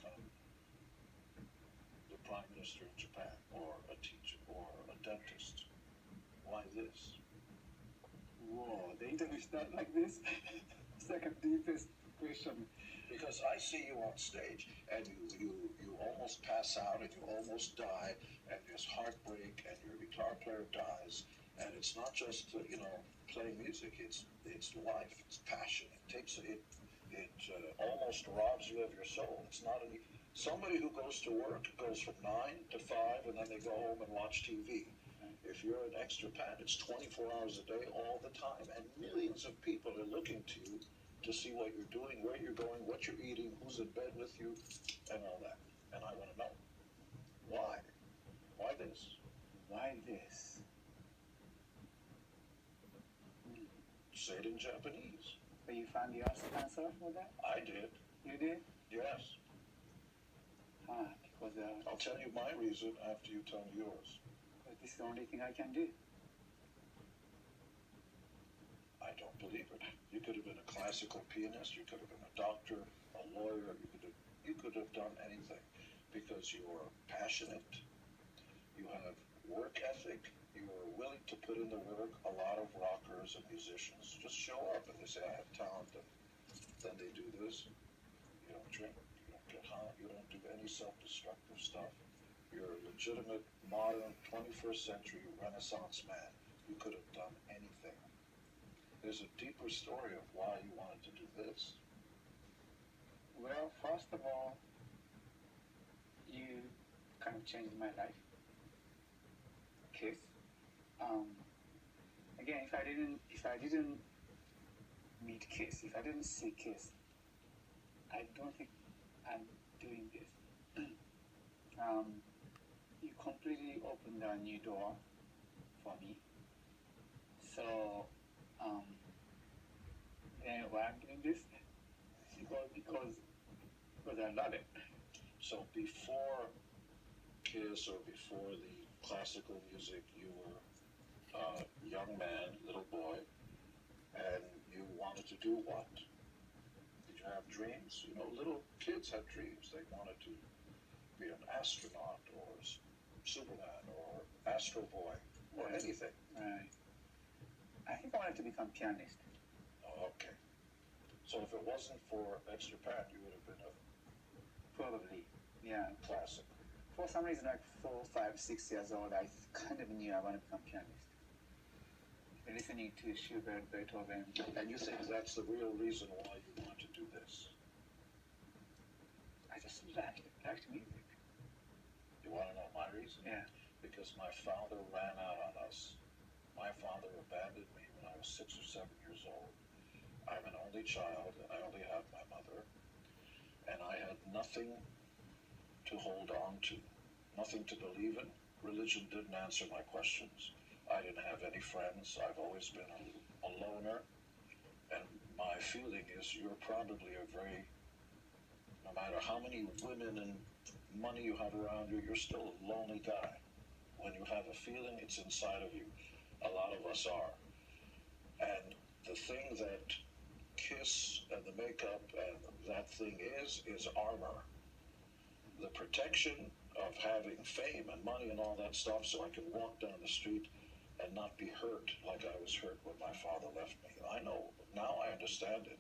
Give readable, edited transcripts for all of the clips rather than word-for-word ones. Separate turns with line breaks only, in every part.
become the Prime Minister of Japan, or a teacher, or a dentist? Why this?
Whoa, the interview started like this? It's like a deepest question.
Because I see you on stage, and you almost pass out, and you almost die, and there's heartbreak, and your guitar player dies, and it's not just playing music. It's life. It's passion. It almost robs you of your soul. It's not any. Somebody who goes to work goes from 9 to 5, and then they go home and watch TV. If you're an extra pat, it's 24 hours a day, all the time, and millions of people are looking to you to see what you're doing, where you're going, what you're eating, who's in bed with you, and all that. And I want to know, why? Why this?
Why this?
Say it in Japanese.
But you found the answer for that?
I did.
You did?
Yes.
Because
I'll tell you my reason after you tell me yours.
But this is the only thing I can do.
I don't believe it. You could have been a classical pianist, you could have been a doctor, a lawyer, you could have done anything, because you're passionate, you have work ethic, you are willing to put in the work. A lot of rockers and musicians just show up and they say, I have talent, and then they do this. You don't drink, you don't get high, you don't do any self-destructive stuff. You're a legitimate, modern, 21st century Renaissance man. You could have done anything. There's a deeper story of why you wanted to do this.
Well, first of all, you kind of changed my life. Kiss. Again, if I didn't meet Kiss, if I didn't see Kiss, I don't think I'm doing this. You completely opened a new door for me. So, and why I'm doing this? Because I love it.
So before Kiss or before the classical music, you were a young man, little boy, and you wanted to do what? Did you have dreams? Little kids have dreams. They wanted to be an astronaut or Superman or Astro Boy or anything.
Right. I think I wanted to become pianist.
Oh, okay. So if it wasn't for Extra Pan, you would have been a
Probably, yeah.
classic.
For some reason, like 4, 5, 6 years old, I kind of knew I wanted to become pianist. Listening to Schubert, Beethoven.
And you think that's the real reason why you want to do this?
I just liked music.
You want to know my reason?
Yeah.
Because my father ran out on us. My father abandoned me when I was 6 or 7 years old. I'm an only child, and I only have my mother. And I had nothing to hold on to, nothing to believe in. Religion didn't answer my questions. I didn't have any friends. I've always been a loner. And my feeling is you're probably no matter how many women and money you have around you, you're still a lonely guy. When you have a feeling, it's inside of you. A lot of us are. And the thing that Kiss and the makeup and that thing is armor. The protection of having fame and money and all that stuff, so I can walk down the street and not be hurt like I was hurt when my father left me. I know, now I understand it.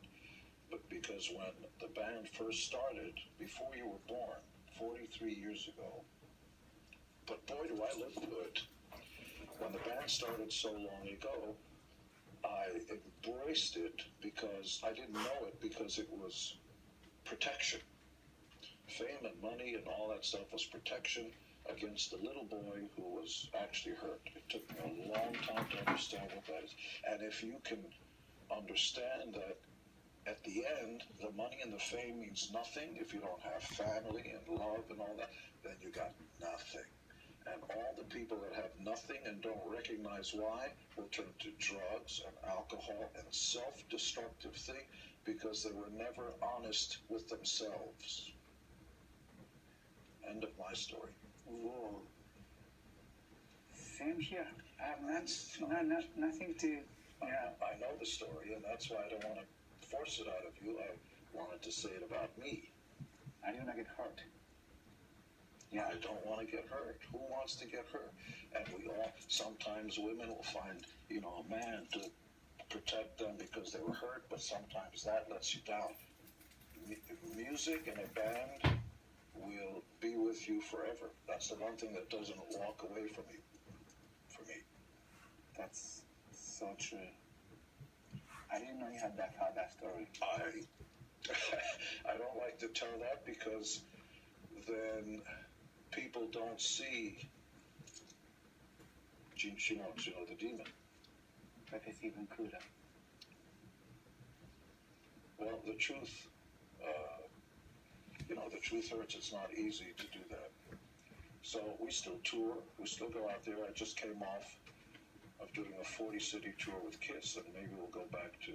But because when the band first started, before you were born, 43 years ago, but boy do I look good. When the band started so long ago, I embraced it because I didn't know it, because it was protection. Fame and money and all that stuff was protection against the little boy who was actually hurt. It took me a long time to understand what that is. And if you can understand that at the end, the money and the fame means nothing if you don't have family and love and all that, then you got nothing. And all the people that have nothing and don't recognize why will turn to drugs and alcohol and self-destructive thing because they were never honest with themselves. End of my story.
Whoa. Same here. I have nothing to... Yeah.
I know the story, and that's why I don't want to force it out of you. I wanted to say it about me.
I didn't want to get hurt. hurt.
Yeah, I don't want to get hurt. Who wants to get hurt? And we all, sometimes women will find, a man to protect them because they were hurt, but sometimes that lets you down. Music and a band will be with you forever. That's the one thing that doesn't walk away from you. For me.
That's so true. I didn't know you had that story.
I don't like to tell that because then people don't see, the demon.
But it's even cooler.
Well, the truth, the truth hurts. It's not easy to do that. So we still tour. We still go out there. I just came off of doing a 40-city tour with KISS, and maybe we'll go back to